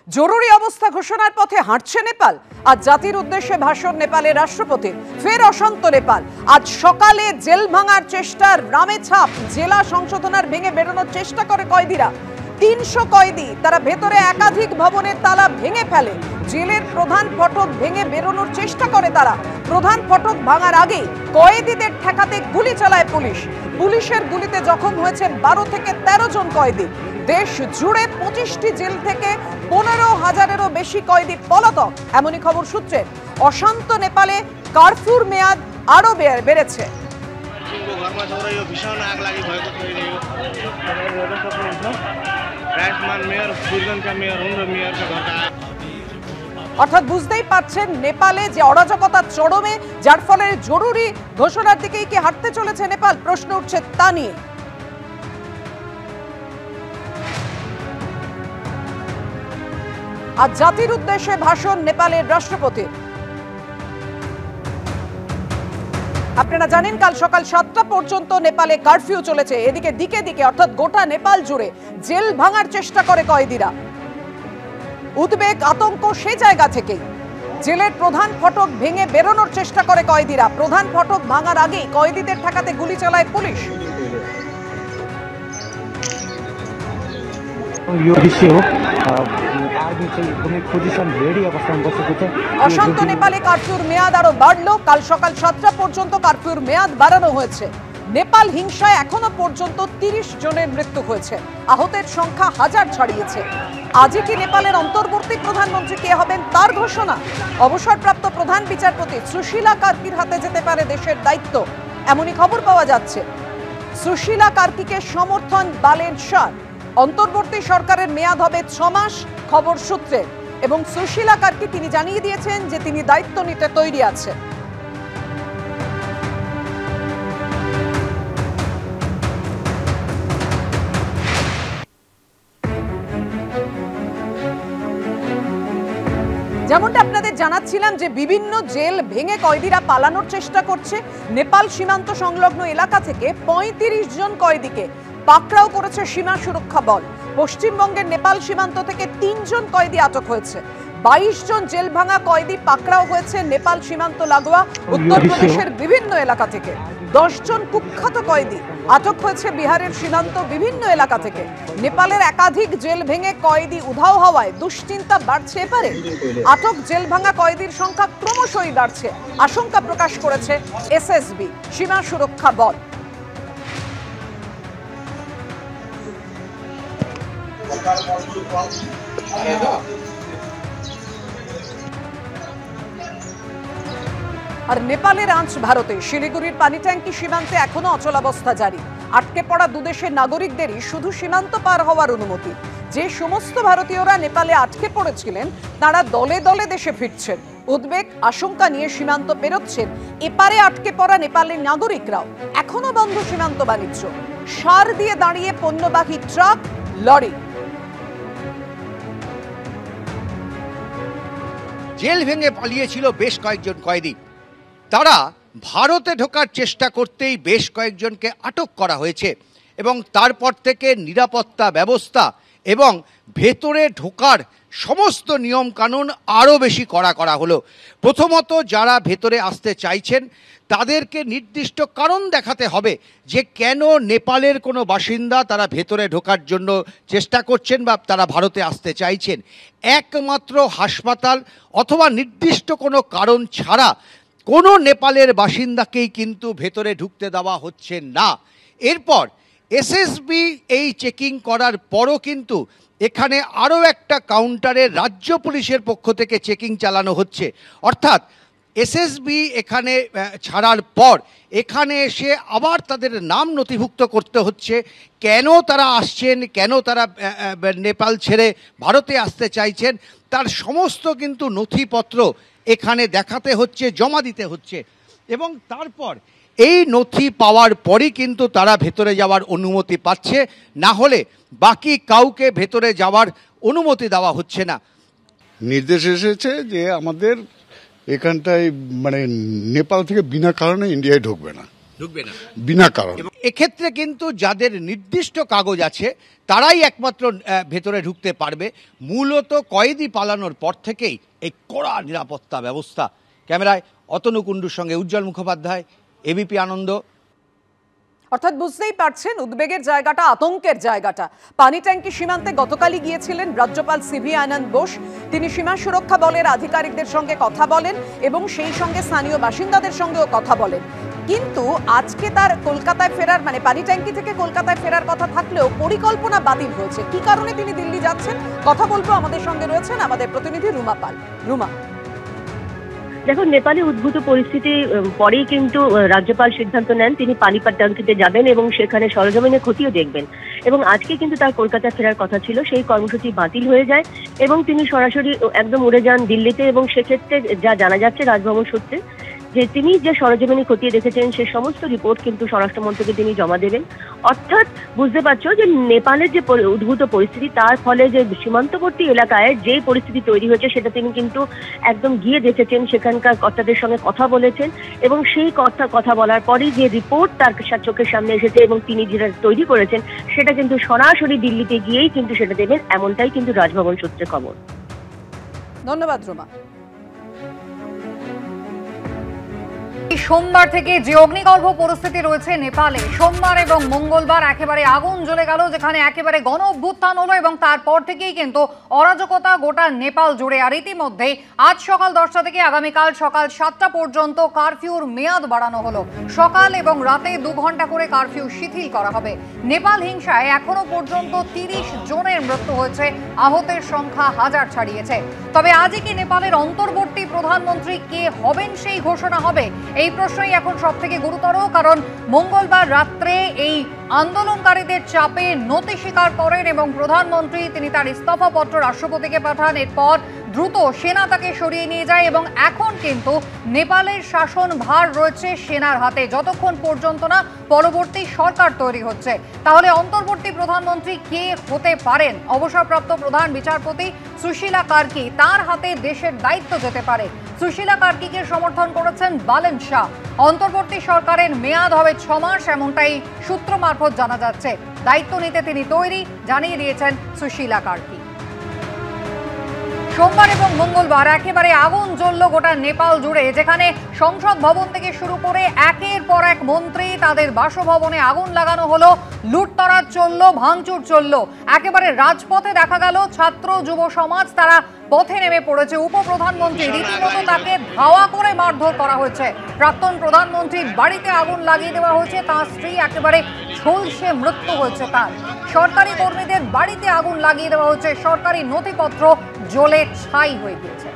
জরুরি অবস্থা ঘোষণার পথে হাঁটছে নেপাল। আজ জাতির উদ্দেশ্যে ভাষণ নেপালের রাষ্ট্রপতির। ফের অশান্ত নেপাল। আজ সকালে জেল ভাঙার চেষ্টার রামেছাপ জেলা সংশোধনার ভেঙে বেরোনোর চেষ্টা করে কয়েদিরা। ৩০০ কয়েদি তারা ভেতরে একাধিক ভবনের তালা ভেঙে ফেলে। জেলের প্রধান ফটক ভেঙে বেরোনোর চেষ্টা করে তারা। প্রধান ফটক ভাঙার আগে কয়েদিদের ঠেকাতে গুলি চালায় পুলিশ। পুলিশের গুলিতে জখম হয়েছে ১২ থেকে ১৩ জন কয়েদি। দেশ জুড়ে ২৫টি জেল থেকে ১৫,০০০-এরও বেশি কয়েদি পলাতক, এমনই খবর সূত্রে। অশান্ত নেপালে কারফিউর মেয়াদ আরো বেড়েছে। অর্থাৎ বুঝতেই পারছেন নেপালে যে অরাজকতার চরমে, যার ফলে জরুরি ঘোষণার দিকেই কি হাঁটতে চলেছে নেপাল, প্রশ্ন উঠছে তা নিয়ে। আজ জাতির উদ্দেশ্যে ভাষণ নেপালের রাষ্ট্রপতির। আপনারা জানেন কাল সকাল ৭টা পর্যন্ত নেপালে কারফিউ চলেছে। এদিকে দিকে দিকে অর্থাৎ গোটা নেপাল জুড়ে জেল ভাঙার চেষ্টা করে কয়েদিরা। উদ্বেগ আতঙ্ক সেই জায়গা থেকেই। জেলের প্রধান ফটক ভেঙে বেরোনোর চেষ্টা করে কয়েদিরা। প্রধান ফটক ভাঙার আগেই কয়েদিদের ঠেকাতে গুলি চালায় পুলিশ। অশান্ত নেপালে কারফিউর মেয়াদ আরো বাড়লো। কাল সকাল ৭টা পর্যন্ত কারফিউর মেয়াদ বাড়ানো হয়েছে। নেপাল হিংসায় এখনো পর্যন্ত ৩০ জনের মৃত্যু হয়েছে। আহতের সংখ্যা ১০০০ ছাড়িয়েছে। আজই কি নেপালের অন্তর্বর্তী প্রধানমন্ত্রী কে হবেন তার ঘোষণা। অবসরপ্রাপ্ত প্রধান বিচারপতি সুশীলা কার্কির হাতে যেতে পারে দেশের দায়িত্ব, এমনই খবর পাওয়া যাচ্ছে। সুশীলা কার্কিকে সমর্থন বালেন শাহ। অন্তর্বর্তী সরকারের মেয়াদ হবে ৬ মাস খবর সূত্রে, এবং সুশীলা কার্কি তিনি জানিয়ে দিয়েছেন যে তিনি দায়িত্ব নিতে তৈরি আছে। যেমনটা আপনাদের জানাচ্ছিলাম যে বিভিন্ন জেল ভেঙে কয়েদিরা পালানোর চেষ্টা করছে। নেপাল সীমান্ত সংলগ্ন এলাকা থেকে ৩৫ জন কয়েদিকে পাকড়াও করেছে সীমা সুরক্ষা বল। পশ্চিমবঙ্গের নেপাল সীমান্ত থেকে ৩ জন কয়েদি আটক হয়েছে। ২২ জন জেল ভাঙা কয়েদি পাকড়াও হয়েছে নেপাল সীমান্ত লাগোয়া উত্তরপ্রদেশের বিভিন্ন এলাকা থেকে। ১০ জন কুখ্যাত কয়েদি আটক হয়েছে বিহারের সীমান্ত বিভিন্ন এলাকা থেকে। নেপালের একাধিক জেল ভেঙে কয়েদি উধাও হওয়ায় দুশ্চিন্তা বাড়ছে এপারে। আটক জেল ভাঙা কয়েদির সংখ্যা ক্রমশই বাড়ছে, আশঙ্কা প্রকাশ করেছে এসএসবি সীমা সুরক্ষা বল। আর নেপালের আঁচ ভারতে। শিলিগুড়ির পানি ট্যাঙ্কি সীমান্তে এখনো অচলাবস্থা জারি। আটকে পড়া দুদেশের নাগরিকদেরই শুধু সীমান্ত পার হওয়ার অনুমতি। যে সমস্ত ভারতীয়রা নেপালে আটকে পড়েছিলেন তারা দলে দলে দেশে ফিরছেন। উদ্বেগ আশঙ্কা নিয়ে সীমান্ত পেরোচ্ছেন এপারে আটকে পড়া নেপালের নাগরিকরাও। এখনো বন্ধ সীমান্ত বাণিজ্য। সার দিয়ে দাঁড়িয়ে পণ্যবাহী ট্রাক, লরি। জেল ভেঙে পালিয়েছিল বেশ কয়েকজন কয়েদি। তারা ভারতে ঢোকার চেষ্টা করতেই বেশ কয়েকজনকে আটক করা হয়েছে, এবং তারপর থেকে নিরাপত্তা ব্যবস্থা এবং ভেতরে ঢোকার সমস্ত নিয়ম কানুন আরও বেশি কড়া করা হলো। প্রথমত যারা ভেতরে আসতে চাইছেন তাদেরকে নির্দিষ্ট কারণ দেখাতে হবে যে কেন নেপালের কোনো বাসিন্দা তারা ভেতরে ঢোকার জন্য চেষ্টা করছেন বা তারা ভারতে আসতে চাইছেন। একমাত্র হাসপাতাল অথবা নির্দিষ্ট কোনো কারণ ছাড়া কোনো নেপালের বাসিন্দাকেই কিন্তু ভেতরে ঢুকতে দেওয়া হচ্ছে না। এরপর এসএসবি এই চেকিং করার পরও কিন্তু এখানে আরও একটা কাউন্টারে রাজ্য পুলিশের পক্ষ থেকে চেকিং চালানো হচ্ছে। অর্থাৎ এসএসবি এখানে ছাড়ার পর এখানে এসে আবার তাদের নাম নথিভুক্ত করতে হচ্ছে, কেন তারা আসছেন, কেন তারা নেপাল ছেড়ে ভারতে আসতে চাইছেন, তার সমস্ত কিন্তু নথিপত্র এখানে দেখাতে হচ্ছে, জমা দিতে হচ্ছে, এবং তারপর এই নথি পাওয়ার পরই কিন্তু তারা ভেতরে যাওয়ার অনুমতি পাচ্ছে। না হলে বাকি কাউকে ভেতরে যাওয়ার অনুমতি দেওয়া হচ্ছে না। নির্দেশ এসেছে যে আমাদের এখানটায় মানে নেপাল থেকে বিনা কারণে ইন্ডিয়ায় ঢুকবে না। ঢুকবে না বিনা কারণ। এক্ষেত্রে কিন্তু যাদের নির্দিষ্ট কাগজ আছে তারাই একমাত্র ভেতরে ঢুকতে পারবে। মূলত কয়েদি পালানোর পর থেকেই এই কড়া নিরাপত্তা ব্যবস্থা। ক্যামেরায় অতনু কুণ্ডুর সঙ্গে উজ্জ্বল মুখোপাধ্যায়, এবিপি আনন্দ। অর্থাৎ বুঝতেই পারছেন উদ্বেগের জায়গাটা, আতঙ্কের জায়গাটা। পানি ট্যাঙ্কি সীমান্তে গতকালই গিয়েছিলেন রাজ্যপাল সিভি আনন্দ বোস। তিনি সীমা সুরক্ষা বলের আধিকারিকদের সঙ্গে কথা বলেন এবং সেই সঙ্গে স্থানীয় বাসিন্দাদের সঙ্গেও কথা বলেন। কিন্তু আজকে তার কলকাতায় ফেরার মানে পানি ট্যাঙ্কি থেকে কলকাতায় ফেরার কথা থাকলেও পরিকল্পনা বাতিল হয়েছে। কি কারণে তিনি দিল্লি যাচ্ছেন কথা বলবো। আমাদের সঙ্গে রয়েছেন আমাদের প্রতিনিধি রুমা পাল। রুমা, দেখুন, নেপালে উদ্ভূত পরিস্থিতি পরেই কিন্তু রাজ্যপাল সিদ্ধান্ত নেন তিনি পানিপাট ট্যাঙ্কিতে যাবেন এবং সেখানে সরজমিনে খতিয়ে দেখবেন। এবং আজকে কিন্তু তার কলকাতা ফেরার কথা ছিল, সেই কর্মসূচি বাতিল হয়ে যায় এবং তিনি সরাসরি একদম উড়ে যান দিল্লিতে। এবং সেক্ষেত্রে যা জানা যাচ্ছে রাজভবন সূত্রে, যে তিনি যে সরজমিনে খতিয়ে দেখেছেন সে সমস্ত রিপোর্ট কিন্তু স্বরাষ্ট্রমন্ত্রীকে তিনি জমা দেবেন। অর্থাৎ বুঝতে পারছো যে নেপালের যে উদ্ভূত পরিস্থিতি, তার ফলে যে সীমান্তবর্তী এলাকায় যে পরিস্থিতি তৈরি হয়েছে সেটা তিনি কিন্তু একদম গিয়ে দেখেছেন, সেখানকার কর্তাদের সঙ্গে কথা বলেছেন এবং সেই কথা বলার পরেই যে রিপোর্ট তার চোখের সামনে এসেছে এবং তিনি যেটা তৈরি করেছেন সেটা কিন্তু সরাসরি দিল্লিতে গিয়েই কিন্তু সেটা দেবেন, এমনটাই কিন্তু রাজভবন সূত্রে খবর। ধন্যবাদ রুমা। সোমবার থেকে যে অগ্নিগর্ভ পরিস্থিতি রয়েছে নেপালে, সোমবার এবং মঙ্গলবার একেবারে আগুন জ্বলে গেল, যেখানে একেবারে গণ অভ্যুত্থান হলো এবং তারপর থেকেই কিন্তু অরাজকতা গোটা নেপাল জুড়ে। আর ইতিমধ্যে আজ সকাল 10টা থেকে আগামীকাল সকাল 7টা পর্যন্ত কারফিউর মেয়াদ বাড়ানো হলো। সকাল এবং রাতে 2 ঘন্টা করে কারফিউ শিথিল করা হবে। নেপাল হিংসায় এখনো পর্যন্ত 30 জনের মৃত্যু হয়েছে, আহতের সংখ্যা 1000 ছাড়িয়েছে। তবে আজই কি নেপালের অন্তর্বর্তী প্রধানমন্ত্রী কে হবেন সেই ঘোষণা হবে? এই প্রশ্নই এখন সব থেকে গুরুতর, কারণ মঙ্গলবার রাত্রে এই আন্দোলনকারীদের চাপে নতি স্বীকার করেন এবং প্রধানমন্ত্রী তিনি তার ইস্তফাপত্র রাষ্ট্রপতিকে পাঠান। এরপর দ্রুত সেনা তাকে সরিয়ে নিয়ে যায় এবং এখন কিন্তু নেপালের শাসন ভার রয়েছে সেনার হাতে, যতক্ষণ পর্যন্ত না পরবর্তী সরকার তৈরি হচ্ছে। তাহলে অন্তর্বর্তী প্রধানমন্ত্রী কে হতে পারেন? অবসরপ্রাপ্ত প্রধান বিচারপতি সুশীলা কার্কি, তার হাতে দেশের দায়িত্ব যেতে পারে। সুশীলা কার্কিকে সমর্থন করেছেন বালেন শাহ। অন্তর্বর্তী সরকারের মেয়াদ হবে 6 মাস, এমনটাই সূত্র মারফত জানা যাচ্ছে। দায়িত্ব নিতে তিনি তৈরি, জানিয়ে দিয়েছেন সুশীলা কার্কি। সোমবার এবং মঙ্গলবার একেবারে আগুন জ্বলল গোটা নেপাল জুড়ে, যেখানে সংসদ ভবন থেকে শুরু করে একের পর এক মন্ত্রী তাদের বাসভবনে আগুন লাগানো হলো, লুটতরাজ চলল, ভাঙচুর চলল। একেবারে রাজপথে দেখা গেল ছাত্র যুব সমাজ, তারা পথে নেমে পড়েছে। উপপ্রধানমন্ত্রী রীতিমতো তাকে ধাওয়া করে মারধর করা হয়েছে। প্রাক্তন প্রধানমন্ত্রীর বাড়িতে আগুন লাগিয়ে দেওয়া হয়েছে, তার স্ত্রী একেবারে ঝলসে মৃত্যু হয়েছে তার। সরকারি কর্মীদের বাড়িতে আগুন লাগিয়ে দেওয়া হয়েছে, সরকারি নথিপত্র জ্বলে ছাই হয়ে গিয়েছে।